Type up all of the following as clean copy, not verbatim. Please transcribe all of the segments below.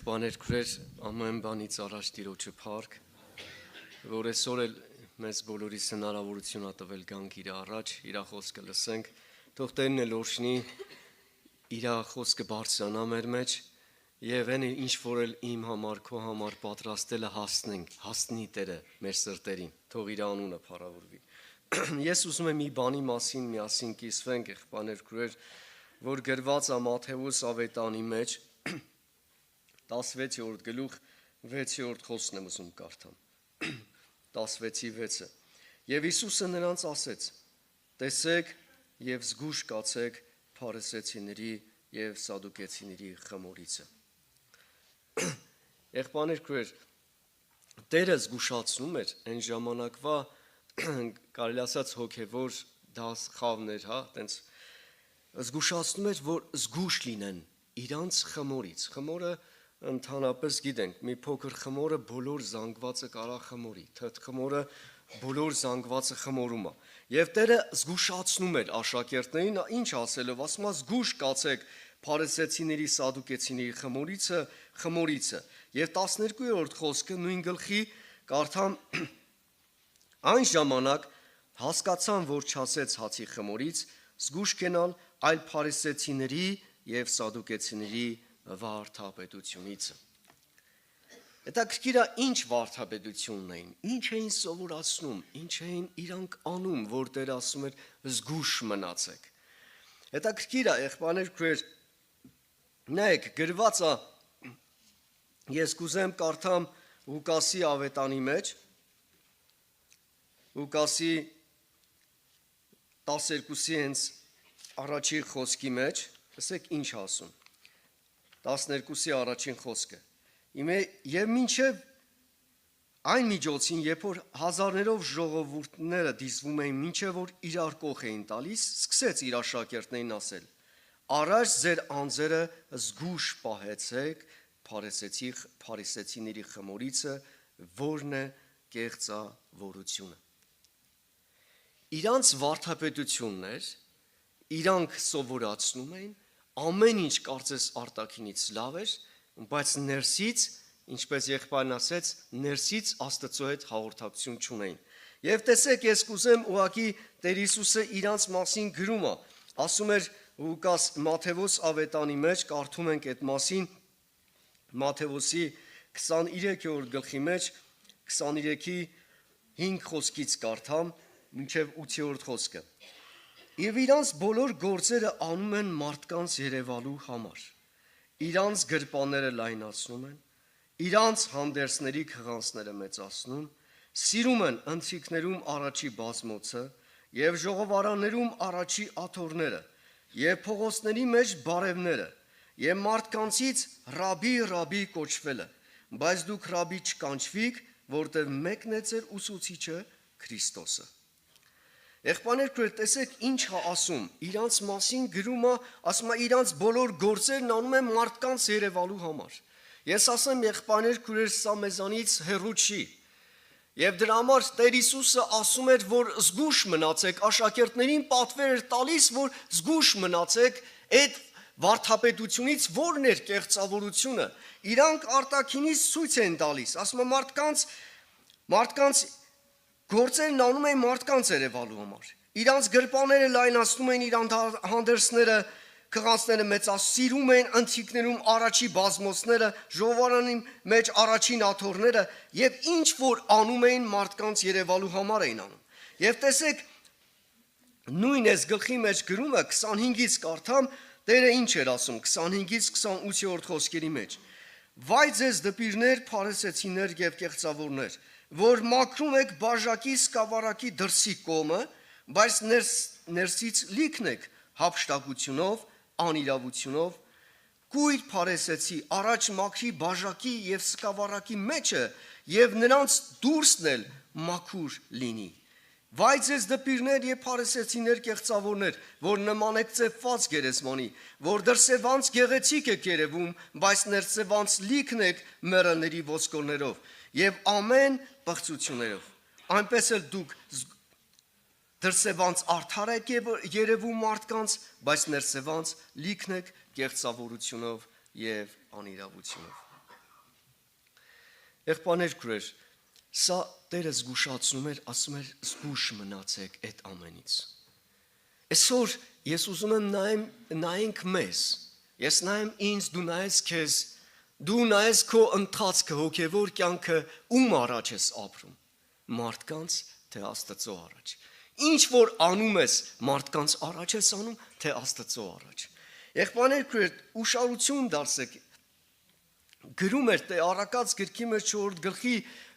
Բաներ քրեր ամեն բանից առաջ Տիրոջը փառք, որ այսօր էլ մեզ բոլորիս հնարավորություն ա տվել գանք իր առաջ, իր խոսքը լսենք, թող Տերն էլ օրհնի, իր խոսքը բարձրանա մեր մեջ եւ այն ինչ որ էլ իմ համար, քո համար պատրաստել է հասնի Տերը մեր սրտերին, թող իր անունը փառավորվի։ Ես ուզում եմ մի բանի մասին միասին կիսվենք, եղբայրներ քրեր, որ գրված է Մատթեոս ավետանի մեջ 16-րդ գլուխ 6-րդ խոսքն եմ ուզում կարդամ 16:6 Եվ Հիսուսը նրանց ասեց. տեսեք եւ զգուշ կացեք փարիսեցիների եւ սադուկեցիների խմորիցը։ Եղբայրներ քրեր, Տերը զգուշացնում էր այն ժամանակվա կարելի ասած հոգեվոր դաս խավներ, հա, տենց զգուշացնում էր, որ զգուշ լինեն իրանց խմորից։ Խմորը ընդհանրապես գիտենք, մի փոքր խմորը բոլոր զանգվածը կարա խմորի, թթ խմորը բոլոր զանգվածը խմորում է։ Եվ Տերը զգուշացնում էր աշակերտներին, ինչ ասելով, ասում է զգուշ կացեք փարիսեցիների, սադուկեցիների խմորիցը։ Եվ 12-րդ խոսքը նույն գլխի կարդամ այն ժամանակ հասկացան, որ չասեց հացի խմորից, զգուշ կենալ այլ փարիսեցիների եւ սադուկեցիների վարդապետությունից։ Հետաքրքիր է ինչ վարդապետությունն էին, ինչ էին սովորացնում, ինչ էին իրանք անում, որ Տերը ասում էր զգուշ մնացեք։ Հետաքրքիր է, եղբայրներ քրեր, նայեք, գրված է, ես կուզեմ կարդամ Ղուկասի ավետանի մեջ, Ղուկասի 12-ի հենց առաջի խոսքի մեջ, լսեք ինչ ասում։ 12-ի առաջին խոսքը։ Եվ մինչև այն միջոցին, երբ որ հազարներով ժողովուրդները դիզվում էին, մինչև որ իրար կող էին տալիս, սկսեց իր աշակերտներին ասել. Առաջ ձեր անձերը զգուշ պահեցեք փարիսեցիների խմորիցը, որն է կեղծավորությունը։ Իրանց վարդապետությունն էր, իրանք սովորացնում էին, ամեն ինչ կարծես արտաքինից լավ էր, բայց ներսից, ինչպես եղբայրն ասեց, ներսից Աստծո հետ հաղորդակցություն չունեին։ Եվ տեսեք, ես կուզեմ ուղղակի Տեր Հիսուսը իրանց մասին գրում է, ասում էր Ղուկաս Մատթեոս ավետանի մեջ, կարդում ենք այդ մասին, Մատթեոսի 23-րդ գլխի մեջ, 23-ի 5 խոսքից կարդամ, մինչև 8-րդ խոսքը։ Եվ իրանց բոլոր գործերը անում են մարդկանց երևալու համար, իրանց գրպանները լայնացնում են, իրանց հանդերձների քղանցները մեծացնում, սիրում են ընթրիքներում առաջի բազմոցը և ժողովարաններում առաջի աթոռները և փողոցների մեջ բարևները և մարդկանցից ռաբի կոչվելը, բայց դուք ռաբի չկանչվիք, որտև մեկն է ձեր ուսուցիչը Քրիստոսը։ Եղբայրներ քրեր, տեսեք ինչ է ասում, իրանց մասին գրում է, ասում է իրանց բոլոր գործերն անում են մարդկանց երևալու համար։ Ես ասեմ եղբայրներ քրեր, սա մեզանից հեռու չի։ Եվ դրա համար Տեր Հիսուսը ասում էր, որ զգուշ մնացեք, աշակերտներին պատվեր էր տալիս, որ զգուշ մնացեք այդ վարդապետությունից, որն էր կեղծավորությունը։ Իրանք արտաքինից ցույց են տալիս, ասում է մարդկանց գործերն անում են մարդկանց երևալու համար։ Իրանց գրպանները լայնացնում են, իրանք հանդերձները, քղանցները մեծացնում են, ընթրիքներում առաջի բազմոցները, ժողովարանի մեջ առաջին աթոռները եւ ինչ որ անում էին մարդկանց երևալու համար էին անում։ Եվ տեսեք, նույն այս գլխի մեջ գրում է 25-ից կարդամ, Տերը ինչ էր ասում 25-ից 28-րդ խոսքերի մեջ։ Վայ ձեզ դպիրներ, փարիսեցիներ եւ կեղծավորներ, որ մաքրում եք բաժակի սկավառակի դրսի կողմը, բայց ներսից լիքն եք հափշտակությունով, անիրավությունով, կույր փարիսեցի, առաջ մաքրի բաժակի եւ սկավառակի մեջը եւ նրանց դուրսն էլ մաքուր լինի։ Վայ ձեզ դպիրներ եւ փարիսեցիներ կեղծավորներ, որ նման եք ծեփված գերեզմանի, որ դրսևանց գեղեցիկ եք երևում, բայց ներսևանց լիքն եք մեռելների ոսկորներով եւ ամեն պղծություններով։ Այնպես էլ դուք դրսևանց արդար եք երևում մարդկանց, բայց ներսևանց լիքն եք կեղծավորությունով եւ անիրավությունով։ Եղբայրներ քույրեր, սա Տերը զգուշացնում էր, ասում էր զգուշ մնացեք այդ ամենից։ Այսօր ես ուզում եմ նայենք մեզ, ես նայեմ ինձ, դու նայես քեզ, դու նայես քո ընթացքը, հոգևոր կյանքը, ում առաջ ես ապրում, մարդկանց թե Աստծո առաջ։ Ինչ որ անում ես, մարդկանց առաջ ես անում, թե Աստծո առաջ։ Եղբայրներ քույրեր, ուշադրություն դարձեք։ Գրում էր Տե Առակաց գրքի մեջ 4 գլխի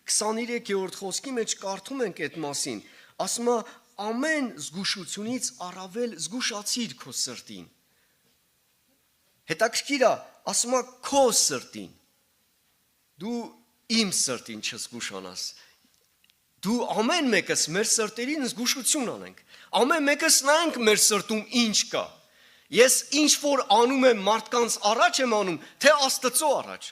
23-րդ խոսքի մեջ կարդում ենք այդ մասին, ասում է ամեն զգուշությունից առավել զգուշացիր քո սրտին։ Հետաքրքիր է, ասում է քո սրտին։ Դու իմ սրտին չզգուշանաս։ Դու ամեն մեկս մեր սրտերին զգուշություն անենք։ Ամեն մեկս նայենք մեր սրտում ինչ կա։ Ես ինչ որ անում եմ մարդկանց առաջ եմ անում, թե Աստծո առաջ։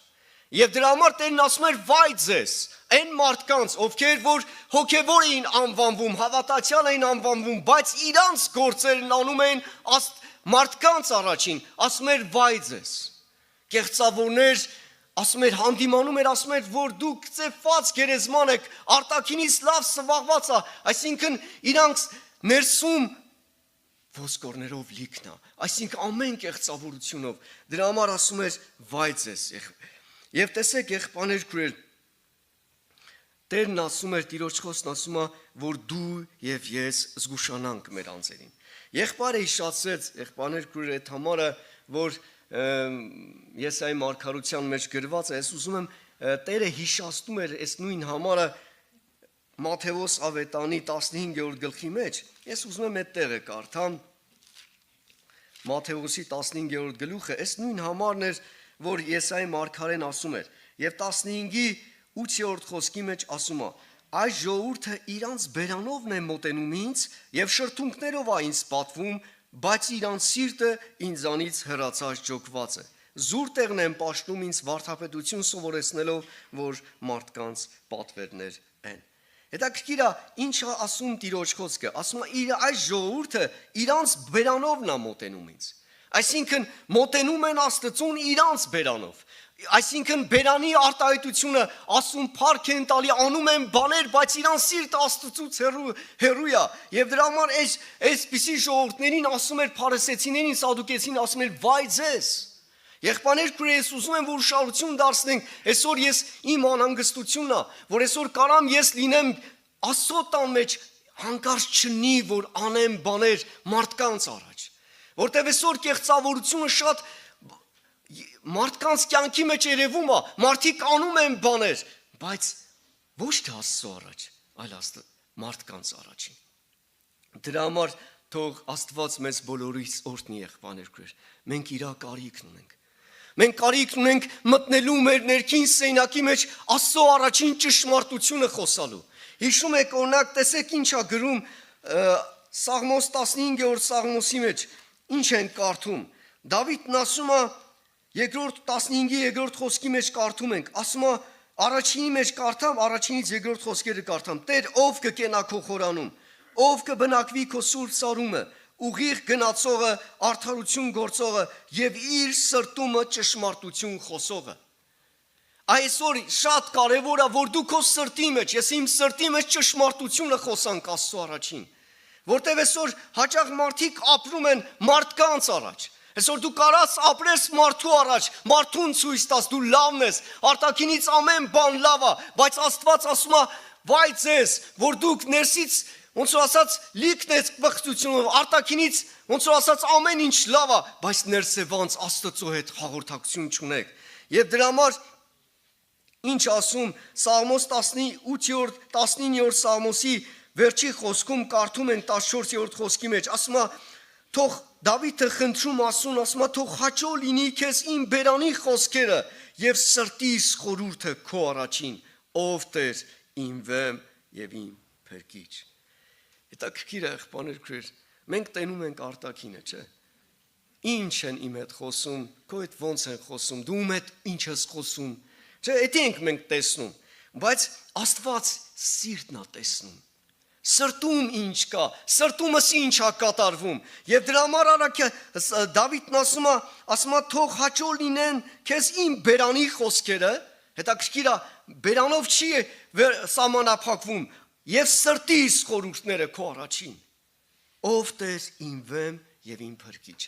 Եվ դրա համար Տերն ասում էր վայ ձեզ, այն մարդկանց, ովքեր որ հոգևոր էին անվանվում, հավատացյալ էին անվանվում, բայց իրանց գործերն անում էին մարդկանց առաջին, ասում էր վայ ձեզ։ Կեղծավորներ, ասում էր հանդիմանում էր, ասում էր, որ դուք ծեփված գերեզման եք, արտաքինից լավ սվաղված է, այսինքն իրանց ներսում ոսկորներով լիքն է, այսինքն ամեն կեղծավորությունով։ Դրա համար ասում էր վայ ձեզ։ Եվ տեսեք եղբայրներ քույրեր, Տերն ասում էր, Տիրոջ խոսքն ասում է, որ դու եւ ես զգուշանանք մեր անձերին։ Եղբայրը հիշացրեց, եղբայրներ քույրեր, այդ համարը, որ Եսայի մարգարության մեջ գրված է, ես ուզում եմ Տերը հիշացնում էր այս նույն համարը Մատթեոս ավետանի 15-րդ գլխի մեջ։ Ես ուզում եմ այդ տեղը կարդամ Մատթեոսի 15-րդ գլուխը, այս նույն համարն էր, որ Եսայի մարգարեն ասում էր, եւ 15-ի 8-րդ խոսքի մեջ ասում է. այս ժողովուրդը իրանց բերանովն է մոտենում ինձ եւ շրթունքներով է ինձ պատվում, բայց իրանց սիրտը ինձանից հրացած ջոկված է։ Զուր տեղն են պաշտում ինձ վարդապետություն սովորեցնելով, որ մարդկանց պատվերներ են։ Հետաքրքիր է, ինչ է ասում Տիրոջ խոսքը, ասում է այս ժողովուրդը իրանց բերանովն է մոտենում ինձ։ Այսինքն մոտենում են Աստծուն իրանց բերանով։ Այսինքն բերանի արտահայտությունը ասում փառք են տալի, անում են բաներ, բայց իրանց սիրտը Աստծուց հեռու է։ Եվ դրա համար այսպիսի ժողովուրդներին ասում էր փարիսեցիներին, սադուկեցին, ասում էր վայ ձեզ։ Եղբայրներ քույրեր, ես ուզում եմ որ ուշադրություն դարձնենք, այսօր ես իմ անհանգստությունն է, որ այսօր կարամ ես լինեմ Աստծո տան մեջ հանկարծ չնի, որ անեմ բաներ մարդկանց առաջ, որտեղ այսօր կեղծավորությունը շատ մարդկանց կյանքի մեջ երևում է, մարդիկ անում են բաներ, բայց ոչ թե Աստծո առաջ, այլ մարդկանց առաջին։ Դրա համար թող Աստված մեզ բոլորիս օրհնի եղբայրներ քույրեր, մենք իրա կարիքն ունենք։ Մենք կարիք ունենք մտնելու մեր ներքին սենյակի մեջ Աստծո առաջին ճշմարտությունը խոսալու։ Հիշում եք օրինակ, տեսեք ինչ է գրում Սաղմոս 15-րդ Սաղմոսի մեջ, ինչ են կարդում։ Դավիթն ասում է 15-րդ խոսքի մեջ կարդում ենք, ասում է առաջինի մեջ կարդամ, առաջինից երկրորդ խոսքերը կարդամ։ Տեր ով կկենա քո խորանում, ով կբնակվի քո սուրբ սարումը, ուղիղ գնացողը, արդարություն գործողը եւ իր սրտումը ճշմարտություն խոսողը։ Այսօր շատ կարևոր է, որ դու քո սրտի մեջ, ես իմ սրտի մեջ ճշմարտությունը խոսանք Աստծո առաջին, որտեղ այսօր հաճախ մարդիկ ապրում են մարդկանց առաջ։ Այսօր դու կարաս ապրես մարդու առաջ, մարդուն ցույց տաս, դու լավն ես, արտաքինից ամեն բան լավ է, բայց Աստված ասում է՝ վայ ձեզ, որ դուք ներսից ոնց որ ասած լիքն է բխծությունով, արտաքինից ոնց որ ասած ամեն ինչ լավ է, բայց ներսևանց Աստծո հետ հաղորդակցություն չունեք։ Եվ դրա համար ինչ ասում Սաղմոս 19-րդ Սաղմոսի վերջի խոսքում կարդում են 14-րդ խոսքի մեջ, ասում է թող Դավիթը խնդրում ասում է թող հաճո լինի քեզ իմ բերանի խոսքերը եւ սրտիս խորհուրդը քո առաջին, ով Տեր իմ վեմ եւ իմ փրկիչ։ Հետաքրքիր է եղբայրներ քույրեր, մենք տենում ենք արտաքինը, չէ՞։ Ինչ են իմ հետ խոսում, քո հետ ոնց են խոսում, դու ում հետ ինչ ես խոսում, չէ՞, դա ենք մենք տեսնում, բայց Աստված սիրտն է տեսնում։ Սրտում ինչ կա, սրտումս ինչ է կատարվում։ Եվ դրա համար Դավիթն ասում է թող հաճո լինեն քեզ իմ բերանի խոսքերը, հետաքրքիր է, բերանով չի սահմանափակվում, եւ սրտիս խորհուրդները քո առաջին։ Ով Տեր իմ վեմ եւ իմ փրկիչ։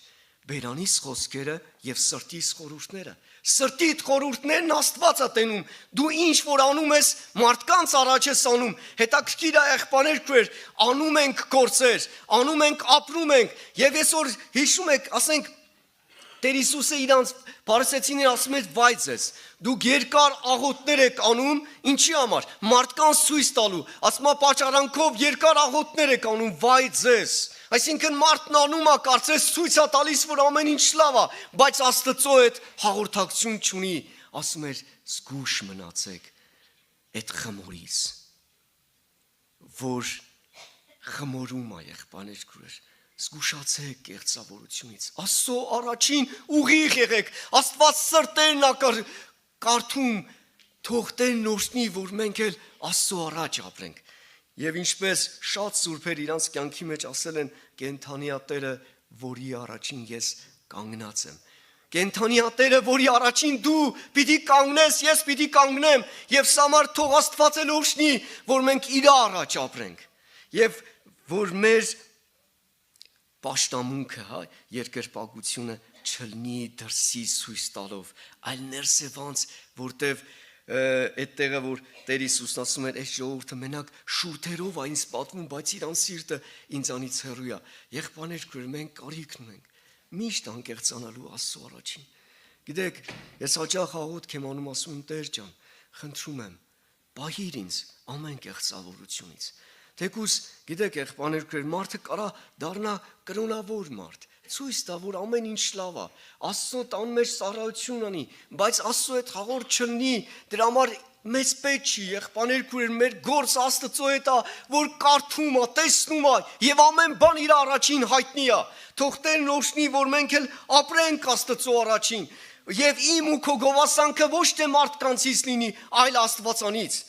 Բերանիս խոսքերը եւ սրտիս խորհուրդները։ Սրտիդ խորհուրդներն Աստված է տենում։ Դու ինչ որ անում ես, մարդկանց առաջ ես անում։ Հետաքրքիր է, եղբայրներ քույր, անում ենք գործեր, անում ենք, ապրում ենք, եւ այսօր հիշում եք, ասենք Տեր Հիսուսը իրանց Փարիսեցիներին ասում էր՝ «Վայ ձեզ, դուք երկար աղոթներ եք անում, ինչի համար, մարդկանց ցույց տալու, ասում է պատճառանքով երկար աղոթներ եք անում, վայ ձեզ»։ Այսինքն մարդն անում է, կարծես ցույց է տալիս, որ ամեն ինչ լավ է, բայց Աստծո հետ հաղորդակցություն չունի, ասում էր՝ զգուշ մնացեք այդ խմորից, որ խմորում է եղբայրներ քույր։ Զգուշացեք կեղծավորությունից, Աստծո առաջին ուղիղ եղեք, Աստված սրտերն է կարդում, թող Տերն օրհնի, որ մենք էլ Աստծո առաջ ապրենք։ Եվ ինչպես շատ սուրբեր իրանց կյանքի մեջ ասել են, կենթանիա Տերը, որի առաջին ես կանգնած եմ։ Կենթանիա Տերը, որի առաջին դու պիտի կանգնես, ես պիտի կանգնեմ, եւ սամար թող Աստված էլ օրհնի, որ մենք իր առաջ ապրենք։ Եվ որ մեր պաշտամունքը, երկրպագությունը չլնի դրսի ցույց տալով, այլ ներսևանց, որտեվ այդ տեղը, որ Տեր Հիսուսն ասում էր, այս ժողովուրդը մենակ շուրթերով է ինձ պատվում, բայց իրան սիրտը ինձանից հեռու է։ Եղբայրներ քույր, մենք կարիք ունենք միշտ անկեղծանալու Աստծո առաջին։ Գիտեք, ես հաճախ աղոթք եմ անում, ասում եմ՝ Տեր ջան, խնդրում եմ, պահիր ինձ ամեն կեղծավորությունից։ Թեկուզ, գիտեք, եղբայրներ քույր, մարդը կարա դառնա կրոնավոր մարդ, ցույց տա, որ ամեն ինչ լավ է, Աստծո տան մեջ ծառայություն անի, բայց Աստծո հետ հաղորդ չլինի, դրա համար մեծ պետք չի, եղբայրներ քույր, մեր գործ Աստծո հետ է, որ կարդում է, տեսնում է եւ ամեն բան իր առաջին հայտնի է։ Թող Տերն օրհնի, որ մենք էլ ապրենք Աստծո առաջին, եւ իմ ու քո գովասանքը ոչ թե մարդկանցից լինի, այլ Աստվածանից։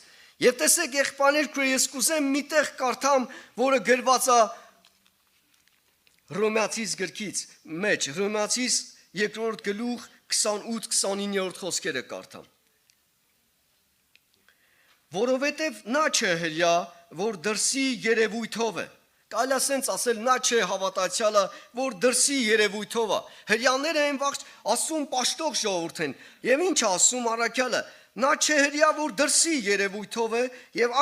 Եվ տեսեք, եղբայրներ քույր, ես կուզեմ մի տեղ կարդամ, որը գրված է Հռոմեացիս գրքից մեջ, Հռոմեացիս 2-րդ գլուխ 28-29-րդ խոսքերը կարդամ։ Որովհետև նա չէ հրյա, որ դրսի երևույթով է։ Կարելի է ասենց ասել, նա չէ հավատացյալը, որ դրսի երևույթով է։ Հրյաները այն վաղ ասում պաշտող ժողովուրդ են։ Եվ ինչ ասում առաքյալը, նա չէ հրյա, որ դրսի երևույթով է, եւ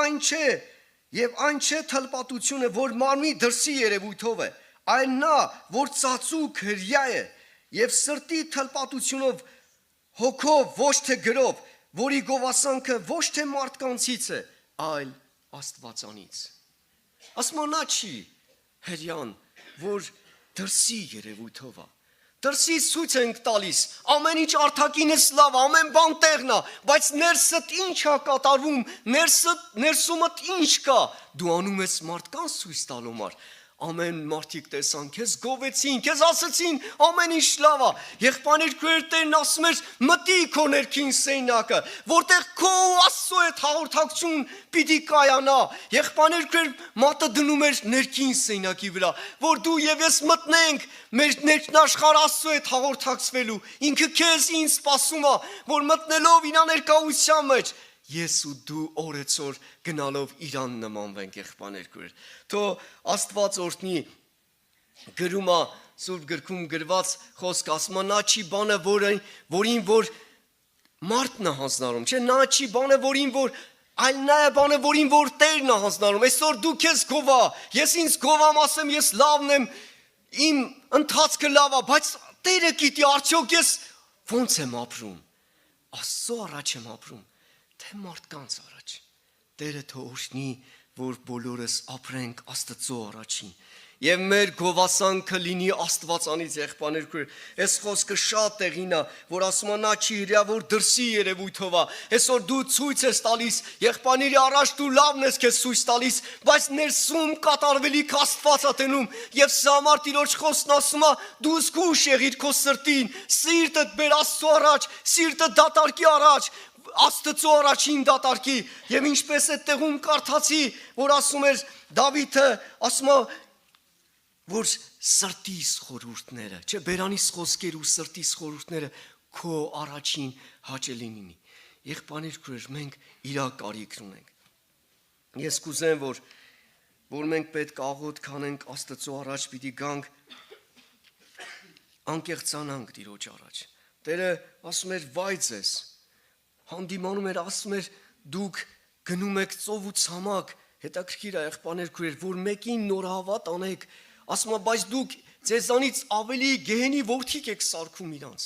այն չէ թլպատությունը, որ մարմնի դրսի երևույթով է, այլ նա, որ ծածուկ հրյա է, եւ սրտի թլպատությունով, հոգով, ոչ թե գրով, որի գովասանքը ոչ թե մարդկանցից է, այլ Աստվածանից։ Ասում նա չի հրյան, որ դրսի երևույթով է։ Դրսից ցույց ենք տալիս, ամեն ինչ արտաքինս լավ, ամեն բան տեղն է, բայց ներսդ ինչ է կատարվում, ներսումդ ինչ կա, դու անում ես մարդկանց ցույց տալու համար։ Ամեն մարդիկ տեսան, քեզ գովեցին, քեզ ասացին, ամեն ինչ լավ է։ Եղբայրներ քույր, Տերն ասում էր՝ մտի քո ներքին սենյակը, որտեղ քո Աստծո հետ հաղորդակցություն պիտի կայանա։ Եղբայրներ քույր, մատը դնում էր ներքին սենյակի վրա, որ դու եւ ես մտնենք մեր ներքնաշխարհ Աստծո հետ հաղորդակցվելու։ Ինքը քեզ ինձ սպասում է, որ մտնելով իր ներկայության մեջ ես ու դու օրեցօր գնալով իրան նմանվենք, եղբայրներ քույր։ Թող Աստված օրհնի, գրում է Սուրբ գրքում գրված խոսք, ասում է նա չի բանը, որին որ մարդն է հանձնարարում, չէ, նա չի բանը, որին որ այլ նա է բանը, որին որ Տերն է հանձնարարում։ Այսօր դու քեզ գովա, ես ինձ գովամ, ասեմ ես լավն եմ, իմ ընթացքը լավ է, բայց Տերը գիտի արդյոք ես ո՞նց եմ ապրում։ Աստծո առաջ եմ ապրում, թե մարդկանց առաջ։ Տերը թող օրհնի, որ բոլորս ապրենք Աստծո առաջին եւ մեր գովասանքը լինի Աստվածանից, եղբայրներ քույր։ Այս խոսքը շատ տեղին է, որ ասում է նա չի հրյա, որ դրսի երևույթով է։ Այսօր դու ցույց ես տալիս, եղբայրների առաջ դու լավն ես քեզ ցույց տալիս, բայց ներսում կատարվելիք Աստված է տենում։ Եվ սա համար Տիրոջ խոսքն ասում է՝ դու զգուշ եղիր քո սրտին, սիրտդ բեր Աստծո առաջ, սիրտը դատարկի առաջ, Աստծո առաջին դատարկի։ Եվ ինչպես այդ տեղում կարդացի, որ ասում էր Դավիթը, ասում է որ սրտիս խորհուրդները, չէ, բերանիս խոսքեր ու սրտիս խորհուրդները քո առաջին հաճելին լինի։ եղբայրներ քույրեր, մենք իրա կարիքն ունենք։ Ես կուզեմ, որ մենք պետք աղոթ կանենք Աստծո առաջ, պիտի գանք անկեղծանանք Տիրոջ առաջ։ Տերը ասում էր՝ «Վայ ձեզ», հանդիմանում էր, ասում էր՝ «Դուք գնում եք ծով ու ցամաք», հետաքրքիր է եղբայրներ քույրեր, որ մեկին նոր հավատ անեք, ասում է, բայց դուք ձեզանից ավելի գեհենի որդիք եք սարքում իրանց։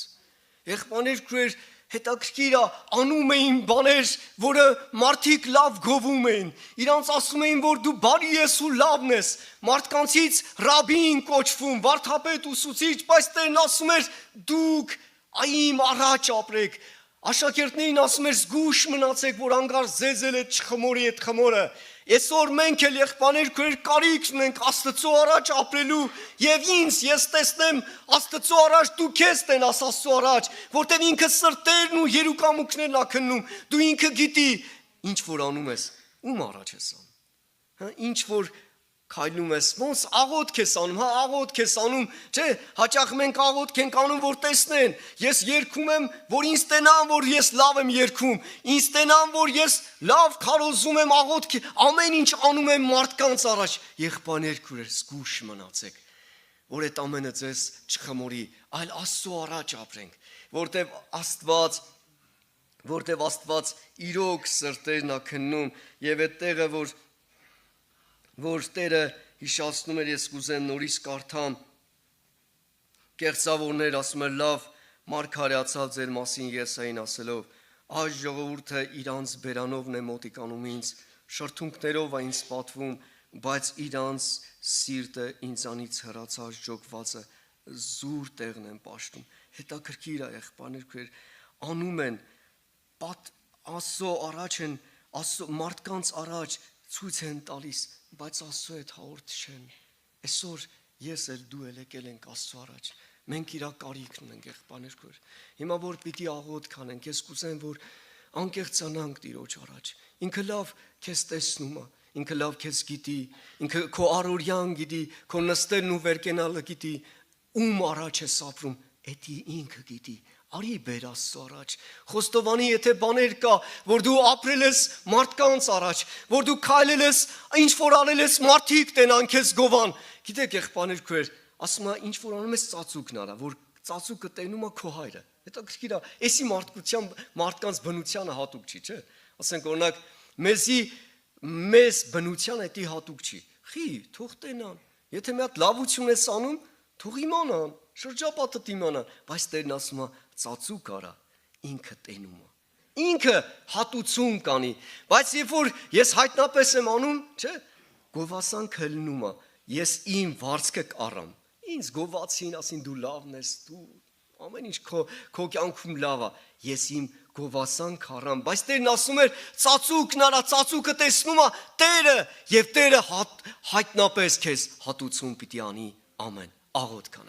Եղբայրներ քույրեր, հետաքրքիր է, անում էին բաներ, որը մարդիկ լավ գովում էին։ Իրանց ասում էին, որ դու բարի ես ու լավն ես։ Մարդկանցից ռաբին կոչվում, վարդապետ, ուսուցիչ, բայց Տերն ասում էր՝ դուք իմ առաջ ապրեք։ Աշակերտներին ասում էր՝ զգուշ մնացեք, որ անգար զեզել է չխմորի այդ խմորը։ Այսօր մենք էլ եղբայրներ քույրեր կարիք ունենք Աստծո առաջ ապրելու եւ ես տեսնեմ Աստծո առաջ, դու քեզ տենաս Աստծո առաջ, որտեղ ինքը սրտերն ու երուկամուկներն ա քննում, դու ինքը գիտի ինչ որ անում ես, ում առաջ ես անում, հա, ինչ որ քայլում ես, ոնց աղոթք ես անում, հա, աղոթք ես անում, չէ, հաճախ մենք աղոթք ենք անում, որ տեսնեն, ես երգում եմ, որ ինձ տենան, որ ես լավ եմ երգում, ինձ տենան, որ ես լավ քարոզում եմ աղոթք, ամեն ինչ անում եմ մարդկանց առաջ, եղբայրներ քույրեր, զգուշ մնացեք, որ այդ ամենը ձեզ չխմորի, այլ Աստծո առաջ ապրենք, որտև Աստված իրոք սրտերն ա քննում, եւ այդ տեղը, որ Տերը հիշացնում էր, ես կուզեմ նորից կարդամ, կեղծավորներ ասում էր, լավ, մարգարեացավ ձեր մասին Եսային ասելով, այս ժողովուրդը իրանց բերանովն է մոտիկանում ինձ, շրթունքներով է ինձ պատվում, բայց իրանց սիրտը ինձանից հեռացած ջոկվածը զուր տեղն են պաշտում։ Հետաքրքիր է եղբայրներ քույրեր, անում են Աստծո առաջ են, մարդկանց առաջ ցույց են տալիս, բայց Աստծո հետ հաղորդ չեն։ Այսօր ես էլ դու էլ եկել ենք Աստծո առաջ։ Մենք իրա կարիքն ունենք եղբայրներ քույրեր։ Հիմա որ պիտի աղոթ կանենք, ես կուզեմ, որ անկեղծանանք Տիրոջ առաջ։ Ինքը լավ քեզ տեսնում է, ինքը լավ քեզ գիտի, ինքը քո առօրյան գիտի, քո նստելն ու վերկենալը գիտի, ում առաջ ես ապրում, էդի ինքը գիտի։ Արի բեր Աստծո առաջ։ Խոստովանի, եթե բաներ կա, որ դու ապրել ես մարդկանց առաջ, որ դու քայլել ես, ինչ որ արել ես, մարդիկ տենան քեզ գովան։ Գիտեք եղբայրներ քույրեր, ասում է ինչ որ անում ես ծածուկն արա, որ ծածուկը տենում է քո հայրը։ Հետաքրքիր է, էսի մարդկանց բնությանը հատուկ չի, չէ՞։ Ասենք օրինակ, մեզ բնությանը դա հատուկ չի։ Խի, թող տենան։ Եթե մի հատ լավություն ես անում, թող իմանան, շրջապատդ իմանան, բայց Տերն ասում է ծածուկ արա, ինքը տենում է, ինքը հատուցում կանի, բայց երբ որ ես հայտնապես եմ անում, չէ, գովասանքը լնում է, ես իմ վարձքը կառամ, ինձ գովացին, ասին դու լավն ես, դու ամեն ինչ քո կյանքում լավ է, ես իմ գովասանք առամ, բայց Տերն ասում էր ծածուկն արա, ծածուկը տեսնում է Տերը, եւ Տերը հայտնապես քեզ հատուցում պիտի անի, ամեն, աղոթ կանենք։